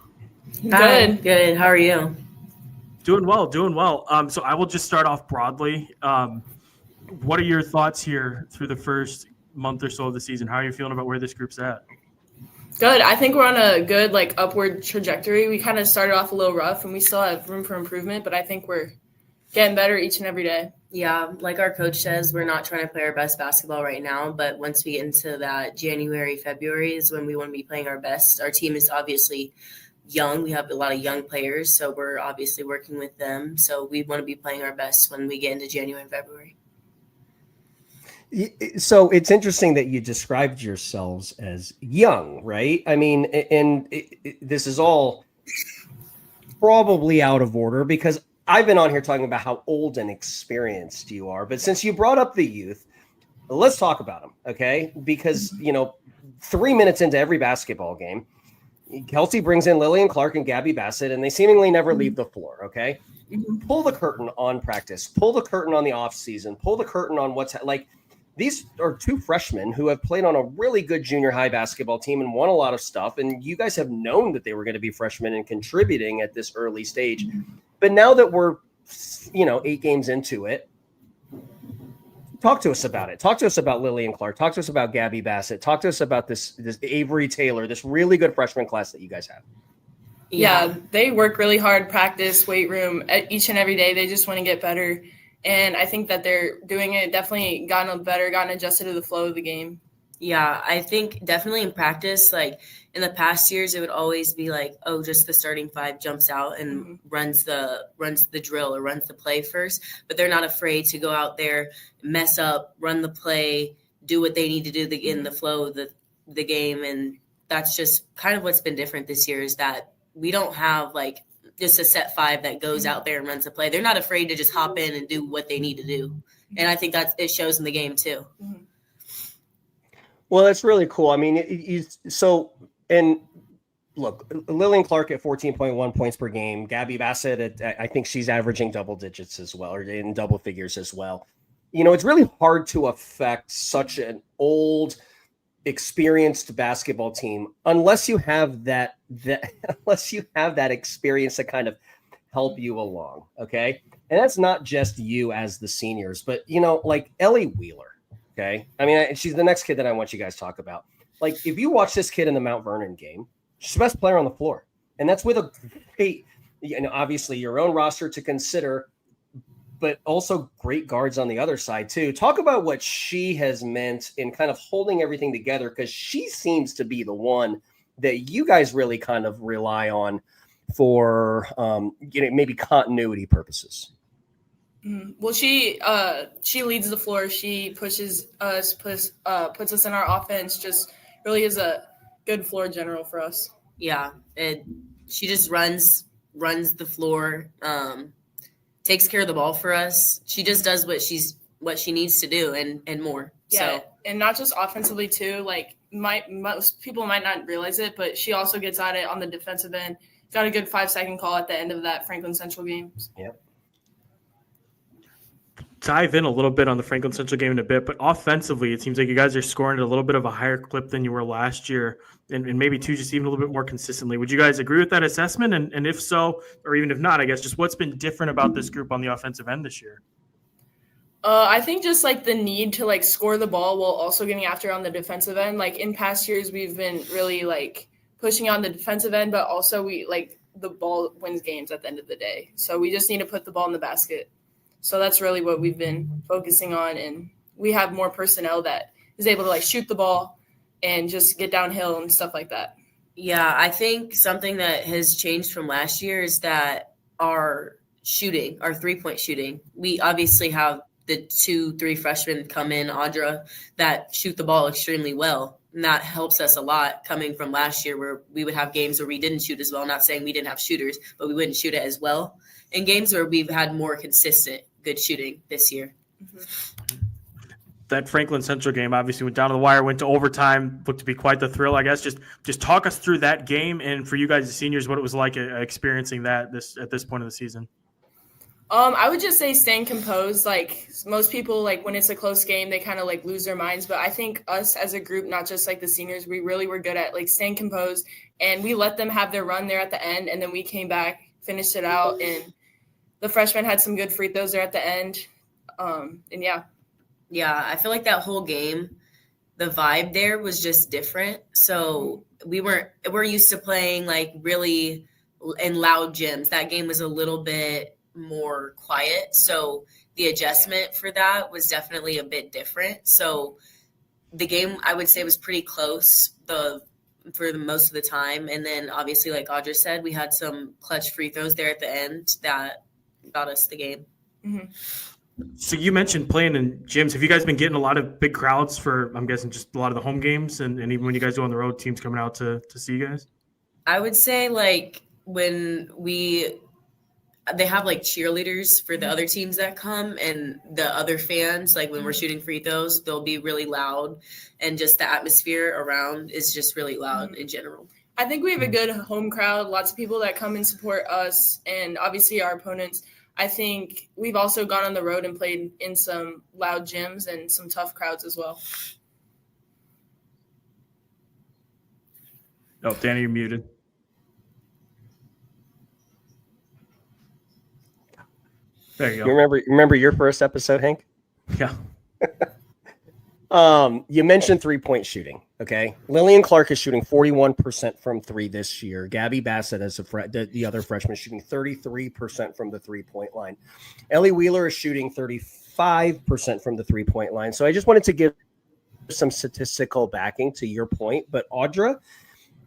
Good. How are you?
Doing well. So I will just start off broadly. What are your thoughts here through the first month or so of the season? How are you feeling about where this group's at?
Good. I think we're on a good upward trajectory. We kind of started off a little rough and we still have room for improvement, but I think we're getting better each and every day.
Yeah, like our coach says, we're not trying to play our best basketball right now, but once we get into that January, February is when we want to be playing our best. Our team is obviously young. We have a lot of young players, so we're obviously working with them. So we want to be playing our best when we get into January and February.
So it's interesting that you described yourselves as young, right? I mean, and this is all probably out of order because I've been on here talking about how old and experienced you are. But since you brought up the youth, let's talk about them, okay? Because, 3 minutes into every basketball game, Kelsey brings in Lillian Clark and Gabby Bassett, and they seemingly never leave the floor, okay? Pull the curtain on practice. Pull the curtain on the offseason. Pull the curtain on these are two freshmen who have played on a really good junior high basketball team and won a lot of stuff. And you guys have known that they were going to be freshmen and contributing at this early stage. But now that we're, 8 games into it, talk to us about it. Talk to us about Lillian Clark. Talk to us about Gabby Bassett. Talk to us about this Avery Taylor, this really good freshman class that you guys have.
Yeah, they work really hard, practice, weight room, each and every day. They just want to get better. And I think that they're doing it, definitely gotten adjusted to the flow of the game.
Yeah, I think definitely in practice, in the past years, it would always be just the starting five jumps out and runs the drill or runs the play first. But they're not afraid to go out there, mess up, run the play, do what they need to do in the flow of the game. And that's just kind of what's been different this year is that we don't have just a set five that goes out there and runs a play. They're not afraid to just hop in and do what they need to do. And I think it shows in the game too.
Well, that's really cool. I mean, and look, Lillian Clark at 14.1 points per game, Gabby Bassett I think she's averaging double digits as well, or in double figures as well. it's really hard to affect such an old, experienced basketball team unless you have that experience to kind of help you along. Okay. And that's not just you as the seniors, but like Ellie Wheeler. Okay. I mean, she's the next kid that I want you guys to talk about. Like, if you watch this kid in the Mount Vernon game, she's the best player on the floor. And that's with a great, obviously your own roster to consider, but also great guards on the other side too. Talk about what she has meant in kind of holding everything together, because she seems to be the one that you guys really kind of rely on for maybe continuity purposes.
Well, she leads the floor. She pushes us, puts us in our offense. Just really is a good floor general for us.
Yeah, she just runs the floor. Takes care of the ball for us. She just does what she needs to do and more.
Yeah,
so.
And not just offensively too. Like most people might not realize it, but she also gets at it on the defensive end. Got a good 5-second call at the end of that Franklin Central game.
Yep.
Dive in a little bit on the Franklin Central game in a bit, but offensively, it seems like you guys are scoring at a little bit of a higher clip than you were last year, and maybe too, just even a little bit more consistently. Would you guys agree with that assessment? And if so, or even if not, I guess just what's been different about this group on the offensive end this year?
I think just like the need to like score the ball while also getting after on the defensive end. Like in past years, we've been really like pushing on the defensive end, but also we like the ball wins games at the end of the day. So we just need to put the ball in the basket. So that's really what we've been focusing on. And we have more personnel that is able to like shoot the ball and just get downhill and stuff like that.
Yeah, I think something that has changed from last year is that our shooting, our 3-point shooting, we obviously have the 2-3 freshmen come in, Audra, that shoot the ball extremely well. And that helps us a lot coming from last year where we would have games where we didn't shoot as well. Not saying we didn't have shooters, but we wouldn't shoot it as well. And games where we've had more consistent good shooting this year.
Mm-hmm.
That Franklin Central game obviously went down to the wire, went to overtime, looked to be quite the thrill, I guess. Just talk us through that game, and for you guys as seniors, what it was like experiencing that at this point of the season.
I would just say staying composed. Like most people, like when it's a close game, they kind of like lose their minds. But I think us as a group, not just like the seniors, we really were good at like staying composed, and we let them have their run there at the end, and then we came back, finished it out, and the freshmen had some good free throws there at the end. And yeah.
Yeah, I feel like that whole game, the vibe there was just different. So we're used to playing like really in loud gyms. That game was a little bit more quiet. So the adjustment for that was definitely a bit different. So the game, I would say, was pretty close for the most of the time. And then obviously, like Audra said, we had some clutch free throws there at the end that got us the game.
Mm-hmm.
So you mentioned playing in gyms. Have you guys been getting a lot of big crowds for, I'm guessing, just a lot of the home games? And even when you guys go on the road, teams coming out to see you guys?
I would say like when they have like cheerleaders for the other teams that come, and the other fans, like when we're shooting free throws, they'll be really loud, and just the atmosphere around is just really loud in general.
I think we have a good home crowd, lots of people that come and support us, and obviously our opponents. I think we've also gone on the road and played in some loud gyms and some tough crowds as well.
Oh, Danny, you're muted. There you go.
Remember your first episode, Hank?
Yeah.
You mentioned 3-point shooting. Okay. Lillian Clark is shooting 41% from 3 this year. Gabby Bassett as the other freshman shooting 33% from the 3-point line. Ellie Wheeler is shooting 35% from the 3-point line. So I just wanted to give some statistical backing to your point, but Audra,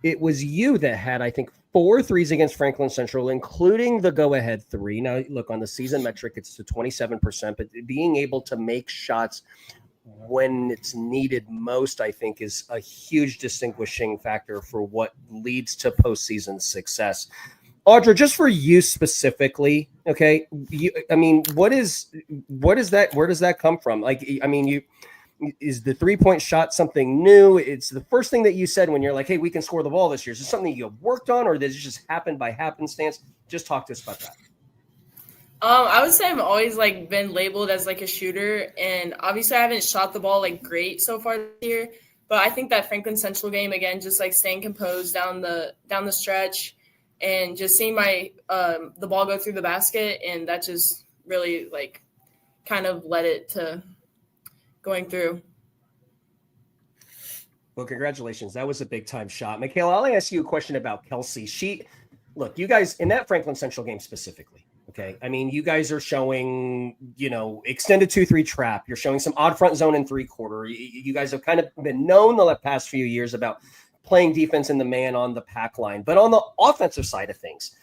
it was you that had, I think, 4 threes against Franklin Central, including the go-ahead 3. Now, look, on the season metric, it's to 27%, but being able to make shots when it's needed most, I think, is a huge distinguishing factor for what leads to postseason success. Audra, just for you specifically, okay, what is that? Where does that come from? Like, I mean, is the 3-point shot something new? It's the first thing that you said when you're like, hey, we can score the ball this year. Is this something you worked on, or does it just happen by happenstance? Just talk to us about that.
I would say I've always like been labeled as like a shooter, and obviously I haven't shot the ball like great so far this year. But I think that Franklin Central game again, just like staying composed down the stretch, and just seeing my the ball go through the basket, and that just really like kind of led it to going through.
Well, congratulations. That was a big time shot. MaKayla, I'll ask you a question about Kelsey. Look, you guys in that Franklin Central game specifically, okay? I mean, you guys are showing, extended 2-3 trap. You're showing some odd front zone in 3/4. You guys have kind of been known the past few years about playing defense in the man on the pack line. But on the offensive side of things,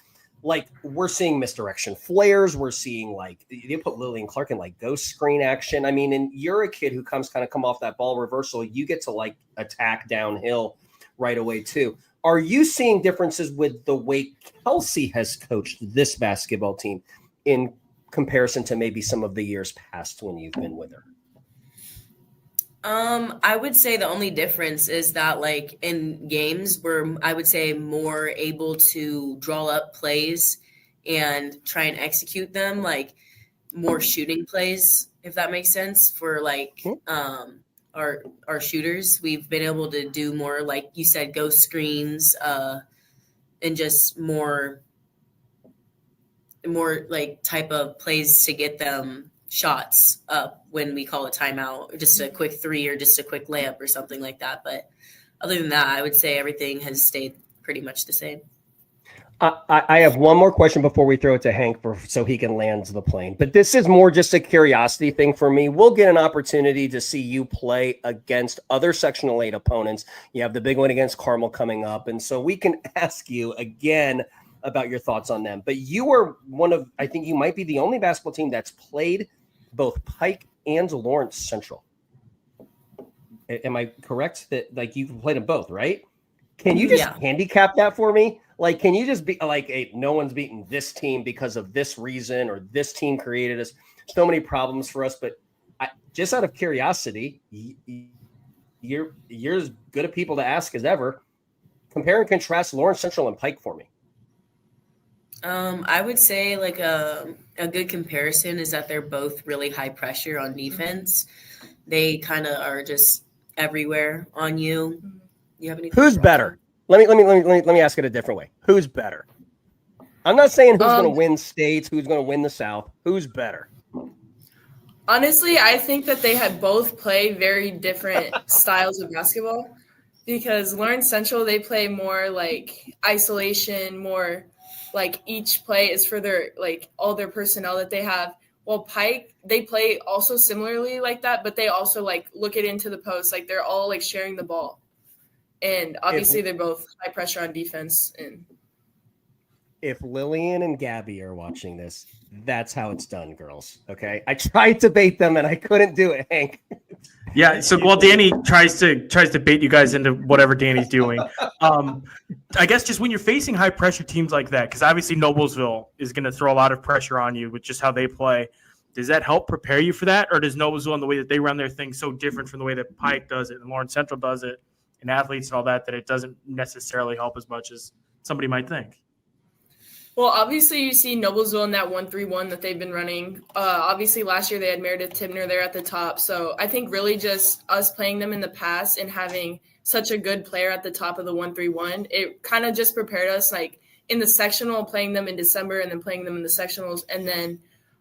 like we're seeing misdirection flares. We're seeing like they put Lillian Clark in like ghost screen action. I mean, and you're a kid who come off that ball reversal. You get to like attack downhill right away too. Are you seeing differences with the way Kelsey has coached this basketball team in comparison to maybe some of the years past when you've been with her?
I would say the only difference is that like in games we're, I would say, more able to draw up plays and try and execute them, like more shooting plays, if that makes sense, for like our shooters. We've been able to do more, like you said, ghost screens, and just more like type of plays to get them shots up when we call a timeout, or just a quick 3 or just a quick layup or something like that. But other than that, I would say everything has stayed pretty much the same.
I have one more question before we throw it to Hank so he can land the plane. But this is more just a curiosity thing for me. We'll get an opportunity to see you play against other Sectional 8 opponents. You have the big one against Carmel coming up. And so we can ask you again about your thoughts on them. But you are I think you might be the only basketball team that's played both Pike and Lawrence Central. Am I correct that like you've played them both, right? Can you just handicap that for me? Like, can you just be like, hey, no one's beaten this team because of this reason, or this team created us so many problems for us? But just out of curiosity, you're as good a people to ask as ever. Compare and contrast Lawrence Central and Pike for me.
I would say like a good comparison is that they're both really high pressure on defense. They kind of are just everywhere on you. You have any?
Who's better? Let me ask it a different way. Who's better? I'm not saying who's going to win states, who's going to win the South. Who's better?
Honestly, I think that they had both play very different styles of basketball, because Lawrence Central, they play more like isolation, more like each play is for their like all their personnel that they have. While Pike, they play also similarly like that, but they also like look it into the post. Like they're all like sharing the ball. And obviously they're both high pressure on defense. And
if Lillian and Gabby are watching this, that's how it's done, girls. Okay. I tried to bait them and I couldn't do it, Hank.
Yeah. So while Danny tries to bait you guys into whatever Danny's doing, I guess just when you're facing high pressure teams like that, because obviously Noblesville is going to throw a lot of pressure on you with just how they play. Does that help prepare you for that? Or does Noblesville, and the way that they run their thing, so different from the way that Pike does it and Lawrence Central does it, and athletes and all that it doesn't necessarily help as much as somebody might think?
Well, obviously you see Noblesville in that 1-3-1 that they've been running. Obviously last year they had Meredith Tibner there at the top. So I think really just us playing them in the past and having such a good player at the top of the 1-3-1, it kind of just prepared us like in the sectional, playing them in December and then playing them in the sectionals. And then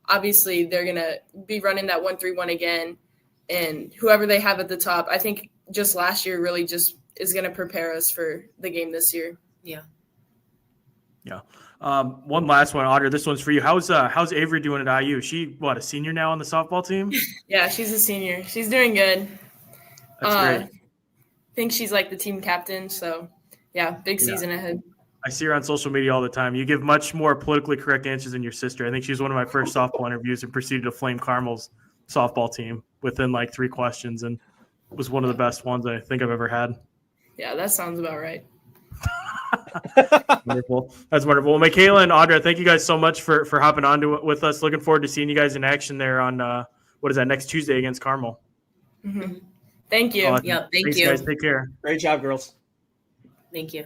obviously they're going to be running that 1-3-1 again. And whoever they have at the top, I think just last year really just is going to prepare us for the game this year.
Yeah.
Yeah. One last one, Audra. This one's for you. How's Avery doing at IU? She a senior now on the softball team?
Yeah, she's a senior. She's doing good.
That's great.
I think she's like the team captain. So yeah, big season ahead.
I see her on social media all the time. You give much more politically correct answers than your sister. I think she was one of my first softball interviews and proceeded to flame Carmel's softball team within like 3 questions, and was one of the best ones I think I've ever had.
Yeah, that sounds about right.
Wonderful. That's wonderful. Well, MaKayla and Audra, thank you guys so much for hopping on with us. Looking forward to seeing you guys in action there on next Tuesday against Carmel.
Mm-hmm. Thank you.
Yeah,
Thanks,
you.
Guys. Take care.
Great job, girls.
Thank you.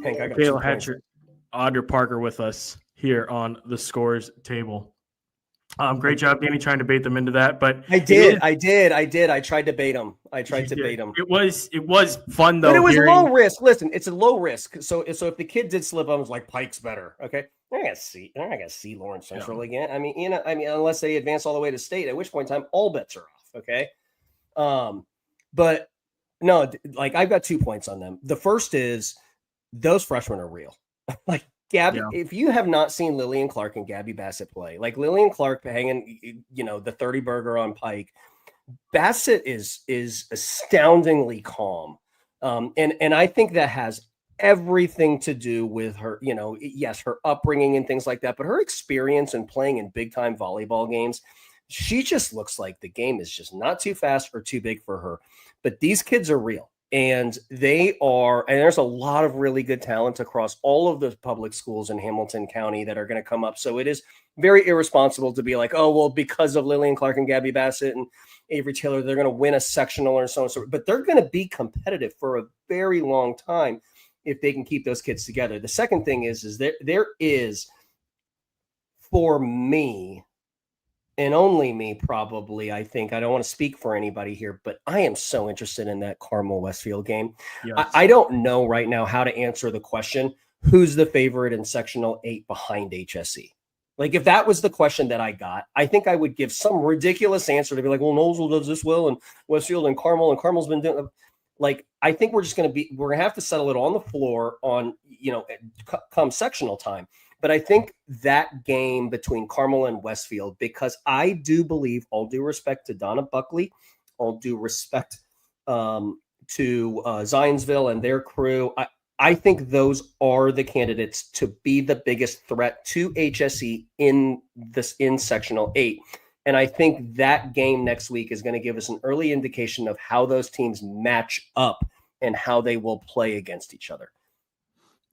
Hank, I got
MaKayla Hatcher, Audra Parker with us here on the scores table. Great job, Danny, trying to bait them into that. But
I did. I tried to bait them.
It was fun though.
But it was low risk. Listen, it's a low risk. So if the kid did slip, I was like, Pike's better. Okay, they're not gonna see Lawrence Central again. I mean, unless they advance all the way to state, at which point in time all bets are off. Okay, but no, like I've got 2 points on them. The first is those freshmen are real. Like Gabby, if you have not seen Lillian Clark and Gabby Bassett play, like Lillian Clark hanging, the 30 burger on Pike, Bassett is astoundingly calm. And I think that has everything to do with her, yes, her upbringing and things like that, but her experience in playing in big time volleyball games. She just looks like the game is just not too fast or too big for her. But these kids are real. And there's a lot of really good talent across all of the public schools in Hamilton County that are going to come up. So it is very irresponsible to be like, oh, well, because of Lillian Clark and Gabby Bassett and Avery Taylor, they're going to win a sectional or so on. But they're going to be competitive for a very long time if they can keep those kids together. The second thing is there is, for me, and only me probably, I think, I don't want to speak for anybody here, but I am so interested in that Carmel Westfield game. Yes. I don't know right now how to answer the question, who's the favorite in sectional 8 behind HSE? Like if that was the question that I got, I think I would give some ridiculous answer to be like, well, Knowlesville does this well and Westfield and Carmel's been doing like, I think we're going to have to settle it on the floor on, come sectional time. But I think that game between Carmel and Westfield, because I do believe, all due respect to Donna Buckley, all due respect to Zionsville and their crew, I think those are the candidates to be the biggest threat to HSE in sectional 8. And I think that game next week is going to give us an early indication of how those teams match up and how they will play against each other.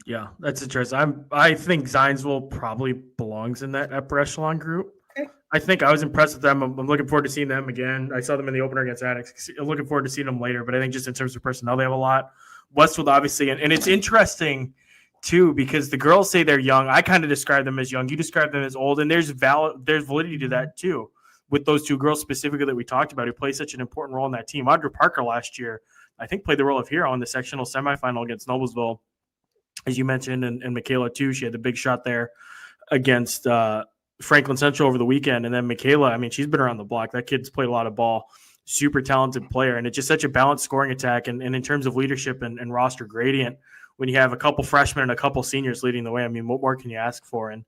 Yeah, that's interesting. I think Zionsville probably belongs in that upper echelon group. Okay. I think I was impressed with them. I'm looking forward to seeing them again. I saw them in the opener against Addicts. I'm looking forward to seeing them later, but I think just in terms of personnel, they have a lot. Westfield, obviously, and it's interesting, too, because the girls say they're young. I kind of describe them as young. You describe them as old, and there's validity to that, too, with those two girls specifically that we talked about who play such an important role in that team. Audra Parker last year, I think, played the role of hero in the sectional semifinal against Noblesville. As you mentioned, and MaKayla too, she had the big shot there against Franklin Central over the weekend. And then MaKayla, I mean, she's been around the block. That kid's played a lot of ball, super talented player. And it's just such a balanced scoring attack. And in terms of leadership and roster gradient, when you have a couple freshmen and a couple seniors leading the way, I mean, what more can you ask for? And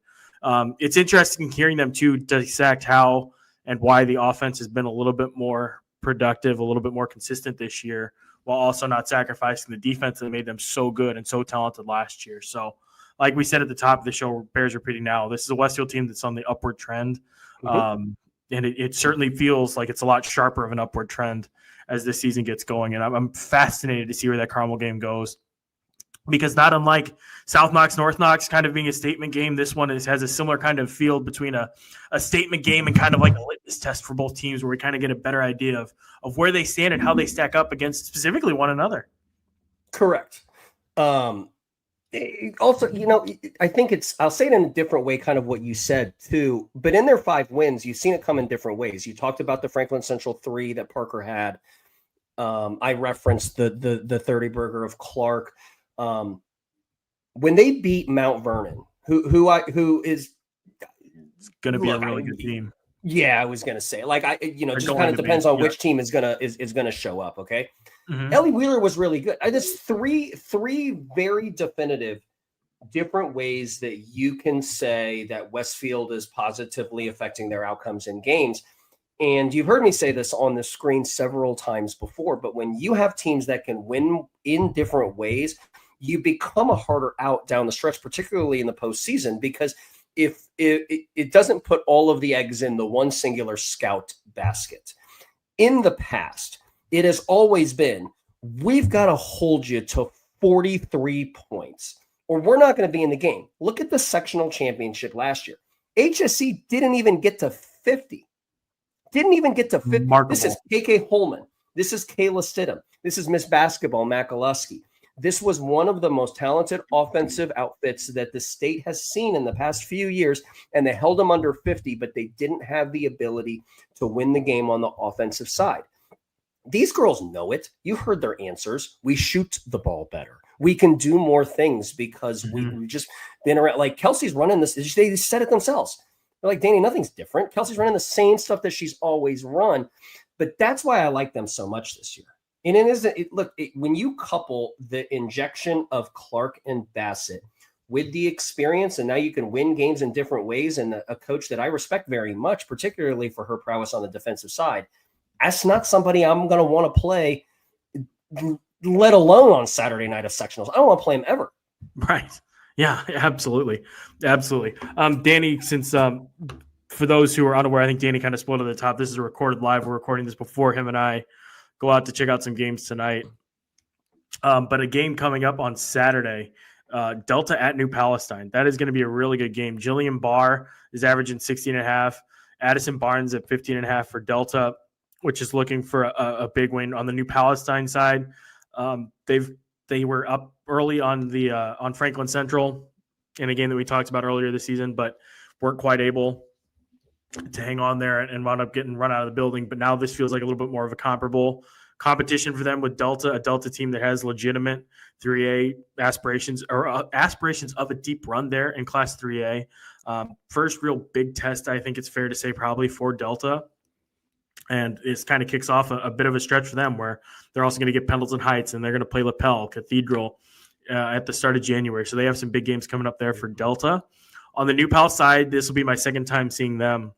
it's interesting hearing them too dissect how and why the offense has been a little bit more productive, a little bit more consistent this year, while also not sacrificing the defense that made them so good and so talented last year. So, like we said at the top of the show, bears repeating now, this is a Westfield team that's on the upward trend. Mm-hmm. And it certainly feels like it's a lot sharper of an upward trend as this season gets going. And I'm fascinated to see where that Carmel game goes. Because not unlike South Knox, North Knox kind of being a statement game, this one has a similar kind of feel between a statement game and kind of like a litmus test for both teams where we kind of get a better idea of where they stand and how they stack up against specifically one another.
Correct. Also, I think I'll say it in a different way, kind of what you said too, but in their 5 wins, you've seen it come in different ways. You talked about the Franklin Central 3 that Parker had. I referenced the 30 burger of Clark. When they beat Mount Vernon, who is
going to be a really good team.
Yeah, I was going to say, just kind of depends on which team is going to show up. Okay. Mm-hmm. Ellie Wheeler was really good. There's three very definitive different ways that you can say that Westfield is positively affecting their outcomes in games. And you've heard me say this on the screen several times before, but when you have teams that can win in different ways, you become a harder out down the stretch, particularly in the postseason, because if it doesn't put all of the eggs in the one singular scout basket. In the past, it has always been, we've got to hold you to 43 points or we're not going to be in the game. Look at the sectional championship last year. HSE didn't even get to 50. Didn't even get to 50. Remarkable. This is KK Holman. This is Kayla Stidham. This is Miss Basketball, McAlusky. This was one of the most talented offensive outfits that the state has seen in the past few years, and they held them under 50, but they didn't have the ability to win the game on the offensive side. These girls know it. You heard their answers. We shoot the ball better. We can do more things because we've just been around. Like Kelsey's running this. They said it themselves. They're like, Danny, nothing's different. Kelsey's running the same stuff that she's always run. But that's why I like them so much this year. And it isn't, when you couple the injection of Clark and Bassett with the experience, and now you can win games in different ways, and a coach that I respect very much, particularly for her prowess on the defensive side, that's not somebody I'm going to want to play, let alone on Saturday night of sectionals. I don't want to play him ever.
Right. Yeah, absolutely. Absolutely. Danny, since for those who are unaware, I think Danny kind of spoiled at the top. This is recorded live. We're recording this before him and I go out to check out some games tonight. But a game coming up on Saturday, Delta at New Palestine. That is going to be a really good game. Jillian Barr is averaging 16.5. Addison Barnes at 15.5 for Delta, which is looking for a big win. On the New Palestine side, they were up early on Franklin Central in a game that we talked about earlier this season, but weren't quite able to hang on there and wound up getting run out of the building. But now this feels like a little bit more of a comparable competition for them with Delta, a Delta team that has legitimate 3A aspirations of a deep run there in Class 3A. First real big test, I think it's fair to say, probably for Delta. And it kind of kicks off a bit of a stretch for them where they're also going to get Pendleton Heights, and they're going to play LaPel, Cathedral at the start of January. So they have some big games coming up there for Delta. On the New Pal side, this will be my second time seeing them.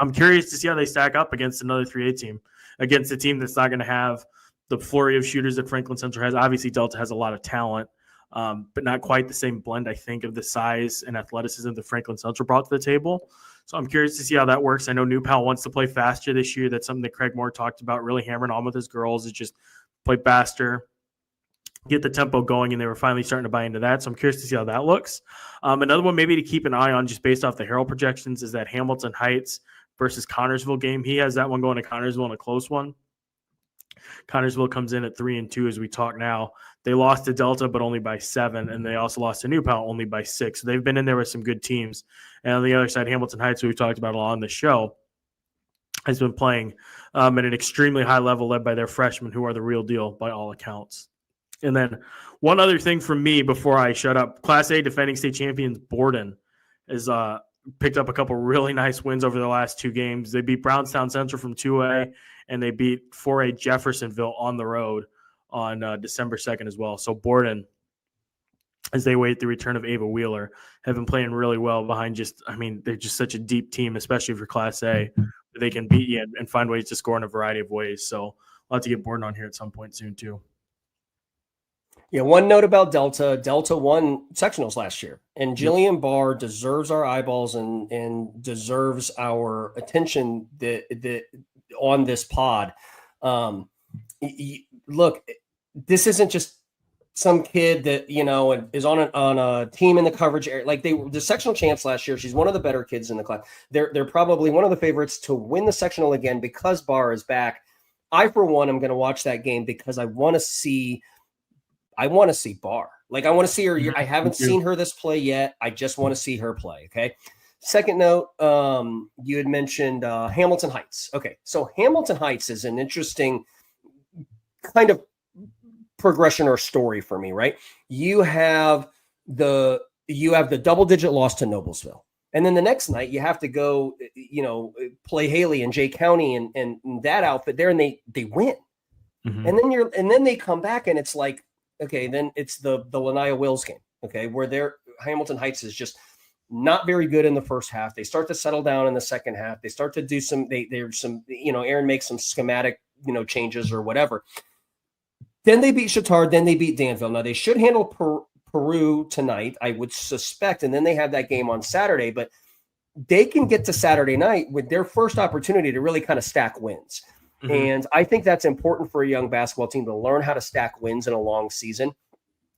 I'm curious to see how they stack up against another 3A team, against a team that's not going to have the flurry of shooters that Franklin Central has. Obviously, Delta has a lot of talent, but not quite the same blend, I think, of the size and athleticism that Franklin Central brought to the table. So I'm curious to see how that works. I know New Pal wants to play faster this year. That's something that Craig Moore talked about, really hammering on with his girls, is just play faster, get the tempo going, and they were finally starting to buy into that. So I'm curious to see how that looks. Another one maybe to keep an eye on just based off the Herald projections is that Hamilton Heights versus Connorsville game. He has that one going to Connorsville in a close one. Connorsville comes in at 3-2 as we talk now. They lost to Delta, but only by 7, and they also lost to New Pal only by 6. So they've been in there with some good teams. And on the other side, Hamilton Heights, who we talked about a lot on the show, has been playing at an extremely high level, led by their freshmen, who are the real deal by all accounts. And then one other thing from me before I shut up, Class A defending state champions Borden has picked up a couple really nice wins over the last 2 games. They beat Brownstown Central from 2A, and they beat 4A Jeffersonville on the road on December 2nd as well. So Borden, as they wait the return of Ava Wheeler, have been playing really well behind they're just such a deep team, especially for Class A. They can beat you and find ways to score in a variety of ways. So I'll have to get Borden on here at some point soon too.
Yeah, one note about Delta. Delta won sectionals last year, and Jillian Barr deserves our eyeballs and deserves our attention that on this pod. Look, this isn't just some kid that is on a team in the coverage area. Like the sectional champs last year. She's one of the better kids in the class. They're probably one of the favorites to win the sectional again because Barr is back. I, for one, am going to watch that game because I want to see Barr. Like I want to see her. I haven't seen her this play yet. I just want to see her play. Okay. Second note, you had mentioned Hamilton Heights. Okay, so Hamilton Heights is an interesting kind of progression or story for me, right? You have the double-digit loss to Noblesville, and then the next night you have to go, play Haley and Jay County and that outfit there, and they win, and then they come back and it's like, okay, then it's the Lanaya Wills game, okay, where Hamilton Heights is just not very good in the first half. They start to settle down in the second half. They start to do Aaron makes some schematic, changes or whatever. Then they beat Chittard. Then they beat Danville. Now they should handle Peru tonight, I would suspect. And then they have that game on Saturday, but they can get to Saturday night with their first opportunity to really kind of stack wins. Mm-hmm. And I think that's important for a young basketball team to learn how to stack wins in a long season,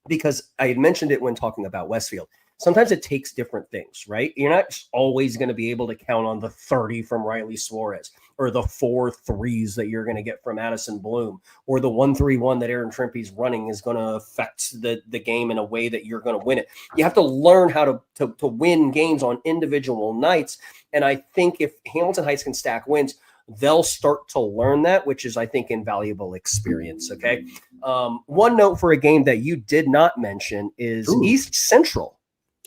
because I had mentioned it when talking about Westfield. Sometimes it takes different things, right? You're not always going to be able to count on the 30 from Riley Suarez. or the 4 threes that you're going to get from Addison Bloom, or the 1-3-1 that Aaron Trimpe's running is going to affect the game in a way that you're going to win it. You have to learn how to win games on individual nights. And I think if Hamilton Heights can stack wins, they'll start to learn that, which is, I think, invaluable experience. Okay. One note for a game that you did not mention is East Central.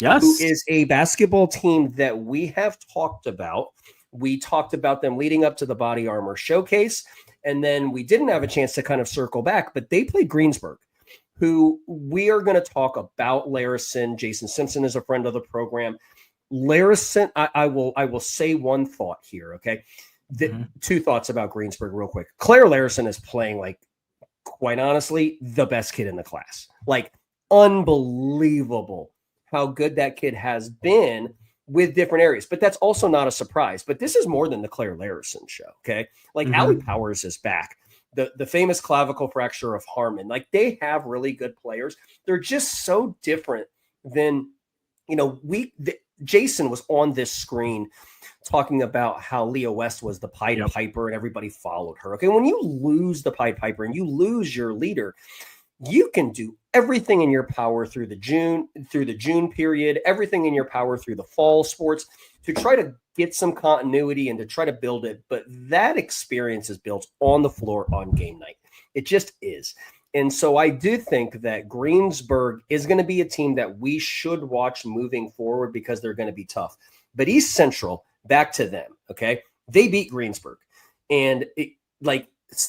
Yes.
Who is a basketball team that we have talked about. We talked about them leading up to the Body Armor Showcase, and then we didn't have a chance to kind of circle back, but they played Greensburg, who we are going to talk about. Larison, Jason Simpson is a friend of the program. Larison, I will say one thought here, okay? Two thoughts about Greensburg real quick. Claire Larison is playing, like, quite honestly, the best kid in the class. Like, unbelievable how good that kid has been with different areas. But that's also not a surprise. But this is more than the Claire Larison show, okay? Like, Allie Powers is back. The famous clavicle fracture of Harmon. Like, they have really good players. They're just so different than, you know, Jason was on this screen talking about how Leah West was the Pied Piper and everybody followed her. Okay, when you lose the Pied Piper and you lose your leader, you can do everything in your power through the June period, everything in your power through the fall sports to try to get some continuity and to try to build it. But that experience is built on the floor on game night. It just is. And so I do think that Greensburg is going to be a team that we should watch moving forward because they're going to be tough. But East Central, back to them, okay? They beat Greensburg. And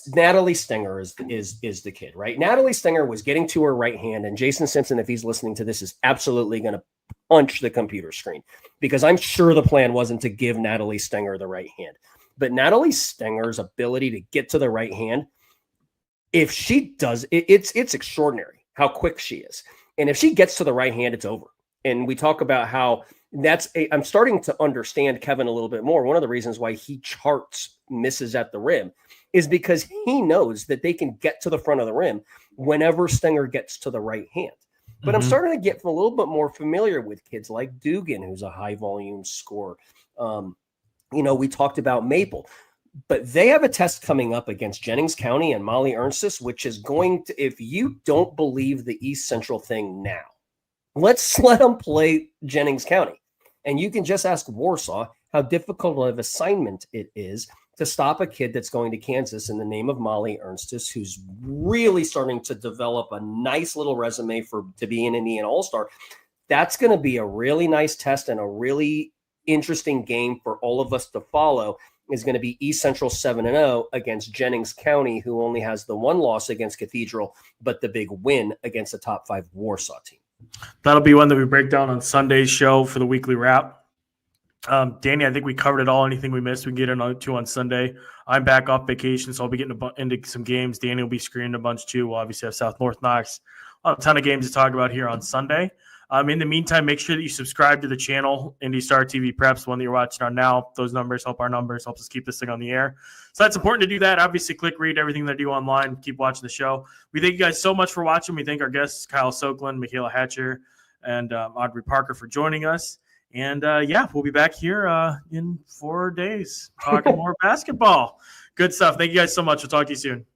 Natalie Stenger is the kid, right? Natalie Stenger was getting to her right hand, and Jason Simpson, if he's listening to this, is absolutely going to punch the computer screen because I'm sure the plan wasn't to give Natalie Stenger the right hand. But Natalie Stenger's ability to get to the right hand, if she does, it's extraordinary how quick she is. And if she gets to the right hand, it's over. And we talk about how I'm starting to understand Kevin a little bit more. One of the reasons why he charts misses at the rim is because he knows that they can get to the front of the rim whenever Stenger gets to the right hand. But I'm starting to get a little bit more familiar with kids like Dugan, who's a high volume scorer. We talked about Maple. But they have a test coming up against Jennings County and Molly Ernstis, which is going to, if you don't believe the East Central thing now, let's let them play Jennings County. And you can just ask Warsaw how difficult of assignment it is to stop a kid that's going to Kansas in the name of Molly Ernstis, who's really starting to develop a nice little resume to be an Indiana All-Star. That's going to be a really nice test and a really interesting game for all of us to follow. Is going to be East Central 7-0 against Jennings County, who only has the one loss against Cathedral, but the big win against the top 5 Warsaw team.
That'll be one that we break down on Sunday's show for the weekly wrap. Danny, I think we covered it all. Anything we missed, we can get into on Sunday. I'm back off vacation, so I'll be getting into some games. Danny will be screening a bunch too. We'll obviously have South North Knox. A ton of games to talk about here on Sunday. In the meantime, make sure that you subscribe to the channel, IndyStar TV Preps, the one that you're watching on now. Those numbers help our numbers, helps us keep this thing on the air. So that's important to do that. Obviously, read everything that I do online. Keep watching the show. We thank you guys so much for watching. We thank our guests, Kyle Sokeland, MaKayla Hatcher, and Audrey Parker for joining us. And, we'll be back here in 4 days talking more basketball. Good stuff. Thank you guys so much. We'll talk to you soon.